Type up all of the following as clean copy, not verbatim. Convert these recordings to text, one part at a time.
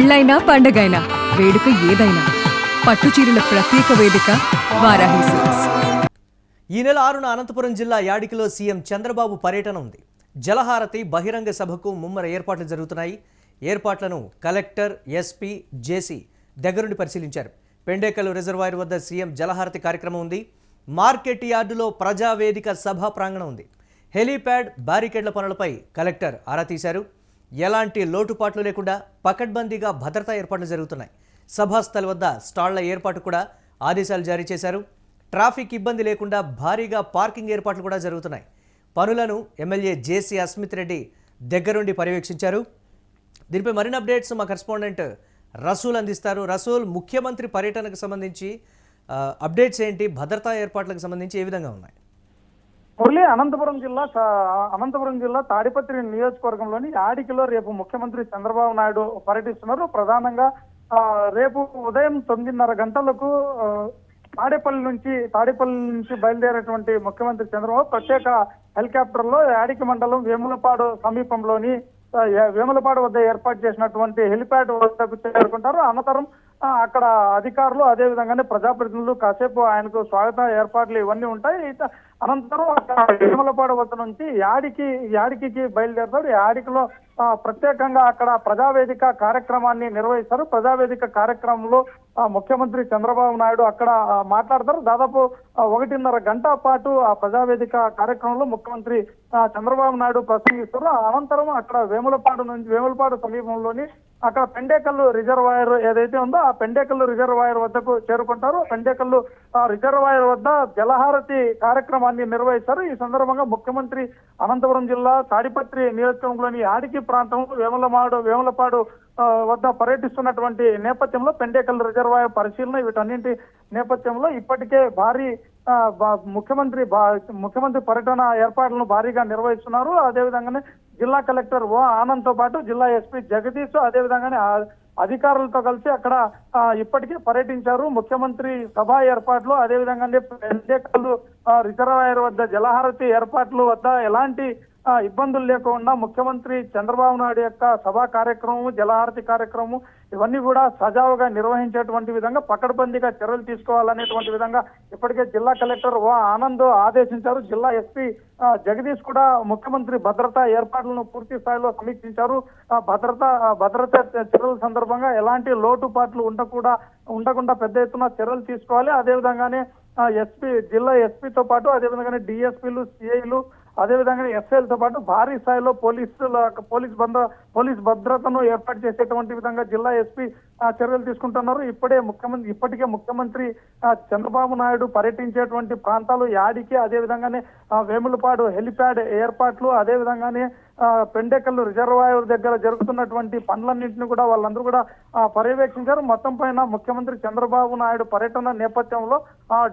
పెళ్ళైనా పండగైనా వేడుక ఏదైనా పట్టు చీరల ప్రత్యేక వేదిక వారాహి సిల్క్స్. ఈ నెల 6న అనంతపురం జిల్లా యాడికిలో సీఎం చంద్రబాబు పర్యటన ఉంది. జలహారతి బహిరంగ సభకు ముమ్మర ఏర్పాట్లు జరుగుతున్నాయి. ఏర్పాట్లను కలెక్టర్, ఎస్పీ, జేసీ దగ్గరుండి పరిశీలించారు. పెండేకల్ రిజర్వాయర్ వద్ద సీఎం జలహారతి కార్యక్రమం ఉంది. మార్కెట్ యార్డులో ప్రజావేదిక సభా ప్రాంగణం ఉంది. హెలీప్యాడ్, బ్యారికేడ్ల పనులపై కలెక్టర్ ఆరా తీశారు. ఎలాంటి లోటుపాట్లు లేకుండా పకడ్బందీగా భద్రతా ఏర్పాట్లు జరుగుతున్నాయి. సభాస్థల్ వద్ద స్టాళ్ల ఏర్పాటు కూడా ఆదేశాలు జారీ చేశారు. ట్రాఫిక్ ఇబ్బంది లేకుండా భారీగా పార్కింగ్ ఏర్పాట్లు కూడా జరుగుతున్నాయి. పనులను ఎమ్మెల్యే జేసీ అస్మిత్ రెడ్డి దగ్గరుండి పర్యవేక్షించారు. దీనిపై మరిన్ని అప్డేట్స్ మా కరెస్పాండెంట్ రసూల్ అందిస్తారు. రసూల్, ముఖ్యమంత్రి పర్యటనకు సంబంధించి అప్డేట్స్ ఏంటి? భద్రతా ఏర్పాట్లకు సంబంధించి ఏ విధంగా ఉన్నాయి? మురళి, అనంతపురం జిల్లా తాడిపత్రి నియోజకవర్గంలోని యాడికిలో రేపు ముఖ్యమంత్రి చంద్రబాబు నాయుడు పర్యటిస్తున్నారు. ప్రధానంగా రేపు ఉదయం 9:30 గంటలకు తాడేపల్లి నుంచి బయలుదేరేటువంటి ముఖ్యమంత్రి చంద్రబాబు ప్రత్యేక హెలికాప్టర్ లో యాడికి మండలం వేములపాడు సమీపంలోని వేములపాడు వద్ద ఏర్పాటు చేసినటువంటి హెలిప్యాడ్ వద్దకు చేరుకుంటారు. అనంతరం అక్కడ అధికారులు, అదే విధంగానే ప్రజాప్రతినిధులు కాసేపు ఆయనకు స్వాగత ఏర్పాట్లు ఇవన్నీ ఉంటాయి. అనంతరం అక్కడ వేములపాడు వద్ద నుంచి యాడికి బయలుదేరుతారు. యాడికిలో ప్రత్యేకంగా అక్కడ ప్రజావేదిక కార్యక్రమాన్ని నిర్వహిస్తారు. ప్రజావేదిక కార్యక్రమంలో ముఖ్యమంత్రి చంద్రబాబు నాయుడు అక్కడ మాట్లాడతారు. దాదాపు 1:30 గంట పాటు ఆ ప్రజావేదిక కార్యక్రమంలో ముఖ్యమంత్రి చంద్రబాబు నాయుడు ప్రసంగిస్తారు. అనంతరం అక్కడ వేములపాడు సమీపంలోని అక్కడ పెండేకల్లు రిజర్వాయర్ ఏదైతే ఉందో ఆ పెండేకల్లు రిజర్వాయర్ వద్దకు చేరుకుంటారు. పెండేకల్లు రిజర్వాయర్ వద్ద జలహారతి కార్యక్రమాన్ని నిర్వహిస్తారు. ఈ సందర్భంగా ముఖ్యమంత్రి అనంతపురం జిల్లా తాడిపత్రి నియోజకవర్గంలోని యాడికి ప్రాంతంలో వేములపాడు వద్ద పర్యటిస్తున్నటువంటి నేపథ్యంలో పెండేకల్లు రిజర్వాయర్ పరిశీలన వీటన్నింటి నేపథ్యంలో ఇప్పటికే భారీ ముఖ్యమంత్రి పర్యటన ఏర్పాట్లను భారీగా నిర్వహిస్తున్నారు. అదేవిధంగానే జిల్లా కలెక్టర్ ఓ ఆనంద్ తో పాటు జిల్లా ఎస్పీ జగదీష్, అదేవిధంగానే అధికారులతో కలిసి అక్కడ ఇప్పటికే పర్యటించారు. ముఖ్యమంత్రి సభ ఏర్పాట్లు, అదేవిధంగానే పెండేకల్లు రిజర్వాయర్ వద్ద జలహారతి ఏర్పాట్లు వద్ద ఎలాంటి ఇబ్బందులు లేకుండా ముఖ్యమంత్రి చంద్రబాబు నాయుడు యొక్క సభా కార్యక్రమం, జలహారతి కార్యక్రమం ఇవన్నీ కూడా సజావుగా నిర్వహించేటువంటి విధంగా పకడ్బందీగా చర్యలు తీసుకోవాలనేటువంటి విధంగా ఇప్పటికే జిల్లా కలెక్టర్ ఓ ఆనంద్ ఆదేశించారు. జిల్లా ఎస్పీ జగదీష్ కూడా ముఖ్యమంత్రి భద్రతా ఏర్పాట్లను పూర్తి స్థాయిలో సమీక్షించారు. భద్రతా చర్యల సందర్భంగా ఎలాంటి లోటుపాట్లు ఉండకుండా పెద్ద ఎత్తున చర్యలు తీసుకోవాలి. అదేవిధంగానే జిల్లా ఎస్పీతో పాటు అదేవిధంగానే డిఎస్పీలు, సిఐలు, అదేవిధంగా ఎస్ఐలతో పాటు భారీ స్థాయిలో పోలీస్ భద్రతను ఏర్పాటు చేసేటువంటి విధంగా జిల్లా ఎస్పీ చర్యలు తీసుకుంటున్నారు. ఇప్పటికే ముఖ్యమంత్రి చంద్రబాబు నాయుడు పర్యటించేటువంటి ప్రాంతాలు యాడికి, అదేవిధంగానే వేములపాడు హెలిప్యాడ్ ఏర్పాట్లు, అదేవిధంగానే పెండేకల్లు రిజర్వాయర్ దగ్గర జరుగుతున్నటువంటి పనులన్నింటినీ కూడా వాళ్ళందరూ కూడా పర్యవేక్షించారు. మొత్తం పైన ముఖ్యమంత్రి చంద్రబాబు నాయుడు పర్యటన నేపథ్యంలో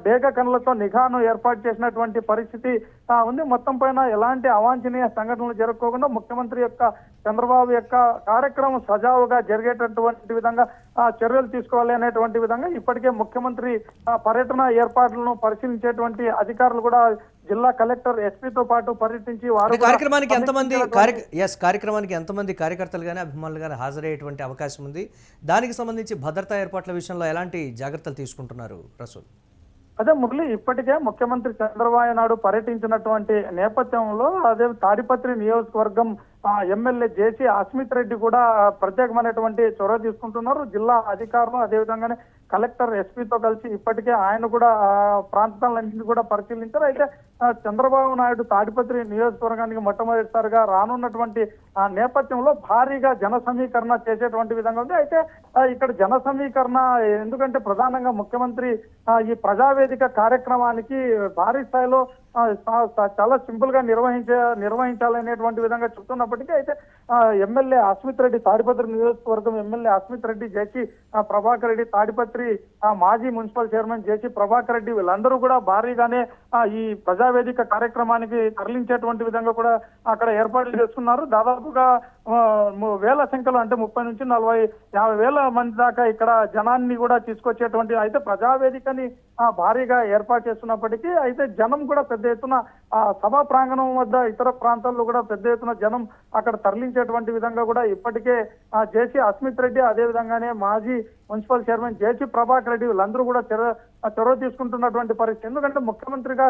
డేగ కనులతో నిఘాను ఏర్పాటు చేసినటువంటి పరిస్థితి ఉంది. మొత్తం పైన ఎలాంటి అవాంఛనీయ సంఘటనలు జరగకుండా ముఖ్యమంత్రి చంద్రబాబు యొక్క కార్యక్రమం సజావుగా జరిగేటటువంటి విధంగా చర్యలు తీసుకోవాలి అనేటువంటి విధంగా ఇప్పటికే ముఖ్యమంత్రి పర్యటన ఏర్పాట్లను పరిశీలించేటువంటి అధికారులు కూడా జిల్లా కలెక్టర్, ఎస్పీతో పాటు పర్యటించి కార్యక్రమానికి ఎంతమంది కార్యకర్తలు కానీ అభిమానులు కానీ హాజరయ్యేటువంటి అవకాశం ఉంది? దానికి సంబంధించి భద్రతా ఏర్పాట్ల విషయంలో ఎలాంటి జాగ్రత్తలు తీసుకుంటున్నారు రసూల్? అదే మురళి, ఇప్పటికే ముఖ్యమంత్రి చంద్రబాబు నాయుడు పర్యటించినటువంటి నేపథ్యంలో అదే తాడిపత్రి నియోజకవర్గం ఎమ్మెల్యే జేసీ అస్మిత్ రెడ్డి కూడా ప్రత్యేకమైనటువంటి చొరవ తీసుకుంటున్నారు. జిల్లా అధికారులు, అదేవిధంగానే కలెక్టర్, ఎస్పీతో కలిసి ఇప్పటికే ఆయన కూడా ప్రాంతాలన్నింటినీ కూడా పరిశీలించారు. అయితే చంద్రబాబు నాయుడు తాడిపత్రి నియోజకవర్గానికి మొట్టమొదటిసారిగా రానున్నటువంటి నేపథ్యంలో భారీగా జన సమీకరణ చేసేటువంటి విధంగా ఉంది. అయితే ఇక్కడ జన సమీకరణ ఎందుకంటే ప్రధానంగా ముఖ్యమంత్రి ఈ ప్రజావేదిక కార్యక్రమానికి భారీ స్థాయిలో చాలా సింపుల్ గా నిర్వహించాలనేటువంటి విధంగా చెప్తున్నప్పటికీ అయితే ఎమ్మెల్యే అస్మిత్ రెడ్డి, తాడిపత్రి నియోజకవర్గం ఎమ్మెల్యే అస్మిత్ రెడ్డి, జేసీ ప్రభాకర్ రెడ్డి, తాడిపత్రి మాజీ మున్సిపల్ చైర్మన్ జేసీ ప్రభాకర్ రెడ్డి వీళ్ళందరూ కూడా భారీగానే ఈ ప్రజావేదిక కార్యక్రమానికి తరలించేటువంటి విధంగా కూడా అక్కడ ఏర్పాట్లు చేస్తున్నారు. దాదాపుగా వేల సంఖ్యలో అంటే 30 నుంచి 40-50 వేల మంది దాకా ఇక్కడ జనాన్ని కూడా తీసుకొచ్చేటువంటి అయితే ప్రజావేదికని భారీగా ఏర్పాటు చేస్తున్నప్పటికీ అయితే జనం కూడా పెద్ద ఎత్తున సభా ప్రాంగణం వద్ద ఇతర ప్రాంతాల్లో కూడా పెద్ద ఎత్తున జనం అక్కడ తరలించేటువంటి విధంగా కూడా ఇప్పటికే జేసీ అస్మిత్ రెడ్డి అదే విధంగానే మాజీ మున్సిపల్ చైర్మన్ జేసీ ప్రభాకర్ రెడ్డి వీళ్ళందరూ కూడా చొరవ తీసుకుంటున్నటువంటి పరిస్థితి. ఎందుకంటే ముఖ్యమంత్రిగా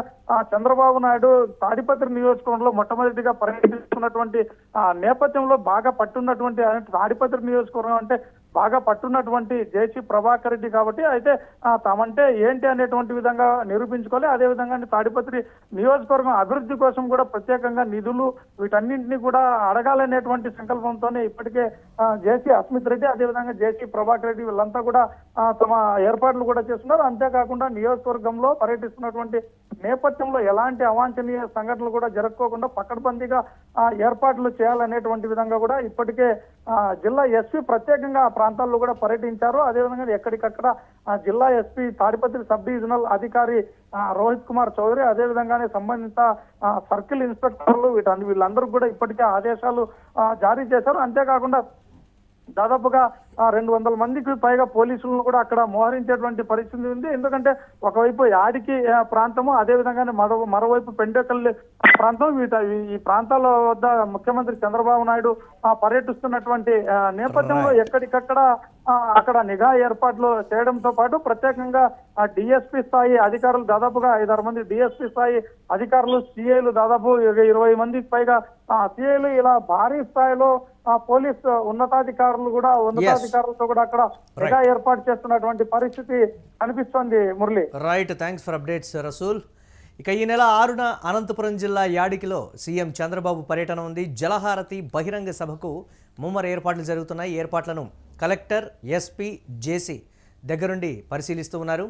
చంద్రబాబు నాయుడు తాడిపత్రి నియోజకవర్గంలో మొట్టమొదటిగా పర్యటిస్తున్నటువంటి నేపథ్యంలో బాగా పట్టున్నటువంటి తాడిపత్రి నియోజకవర్గం అంటే బాగా పట్టున్నటువంటి జేసీ ప్రభాకర్ రెడ్డి కాబట్టి అయితే తామంటే ఏంటి అనేటువంటి విధంగా నిరూపించుకోవాలి. అదే విధంగా తాడిపత్రి నియోజకవర్గం అభివృద్ధి కోసం కూడా ప్రత్యేకంగా నిధులు వీటన్నింటినీ కూడా అడగాలనేటువంటి సంకల్పంతోనే ఇప్పటికే జేసీ అస్మిత్ రెడ్డి అదేవిధంగా జేసీ ప్రభాకర్ రెడ్డి వీళ్ళంతా కూడా తమ ఏర్పాట్లు కూడా చేస్తున్నారు. అంతేకాకుండా నియోజకవర్గంలో పర్యటిస్తున్నటువంటి నేపథ్యంలో ఎలాంటి అవాంఛనీయ సంఘటనలు కూడా జరగకోకుండా పకడ్బందీగా ఏర్పాట్లు చేయాలనేటువంటి విధంగా కూడా ఇప్పటికే జిల్లా ఎస్పీ ప్రత్యేకంగా ఆ ప్రాంతాల్లో కూడా పర్యటించారు. అదేవిధంగా ఎక్కడికక్కడ జిల్లా ఎస్పీ తాడిపత్రి సబ్ డివిజనల్ అధికారి రోహిత్ కుమార్ చౌదరి అదేవిధంగానే సంబంధిత సర్కిల్ ఇన్స్పెక్టర్లు వీళ్ళందరూ కూడా ఇప్పటికే ఆదేశాలు జారీ చేశారు. అంతేకాకుండా దాదాపుగా 200 మందికి పైగా పోలీసులను కూడా అక్కడ మోహరించేటువంటి పరిస్థితి ఉంది. ఎందుకంటే ఒకవైపు యాడికి ప్రాంతము అదేవిధంగానే మరోవైపు పెండేకల్లి ప్రాంతం ఈ ప్రాంతాల వద్ద ముఖ్యమంత్రి చంద్రబాబు నాయుడు పర్యటిస్తున్నటువంటి నేపథ్యంలో ఎక్కడికక్కడ అక్కడ నిఘా ఏర్పాట్లు చేయడంతో పాటు ప్రత్యేకంగా డిఎస్పీ స్థాయి అధికారులు దాదాపుగా 5-6 మంది డిఎస్పీ స్థాయి అధికారులు సిఐలు దాదాపు 20 మందికి పైగా సిఐలు ఇలా భారీ స్థాయిలో పోలీస్ ఉన్నతాధికారులతో కూడా అక్కడ నిఘా ఏర్పాటు చేస్తున్నటువంటి పరిస్థితి కనిపిస్తోంది Murali. Right, thanks for updates Rasool. ఇక ఈ నెల 6న అనంతపురం జిల్లా యాడికిలో సీఎం చంద్రబాబు పర్యటన ఉంది. జలహారతి బహిరంగ సభకు ముమ్మర ఏర్పాట్లు జరుగుతున్నాయి. ఏర్పాట్లను కలెక్టర్, ఎస్పీ, జేసీ దగ్గరుండి పరిశీలిస్తూ ఉన్నారు.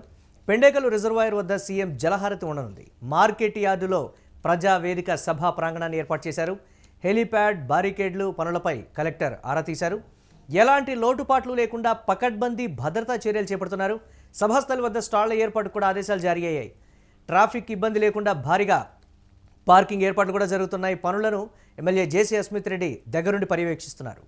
పెండేకలు రిజర్వాయర్ వద్ద సీఎం జలహారతి ఉండనుంది. మార్కెట్ యార్డులో ప్రజావేదిక సభా ప్రాంగణాన్ని ఏర్పాటు చేశారు. హెలీప్యాడ్, బారికేడ్లు పనులపై కలెక్టర్ ఆరా తీశారు. ఎలాంటి లోటుపాట్లు లేకుండా పకడ్బందీ భద్రతా చర్యలు చేపడుతున్నారు. సభాస్థలి వద్ద స్టాళ్ల ఏర్పాటు కూడా ఆదేశాలు జారీ అయ్యాయి. ట్రాఫిక్ ఇబ్బంది లేకుండా భారీగా పార్కింగ్ ఏర్పాట్లు కూడా జరుగుతున్నాయి. పనులను ఎమ్మెల్యే జేసీ అస్మిత్ రెడ్డి దగ్గరుండి పర్యవేక్షిస్తున్నారు.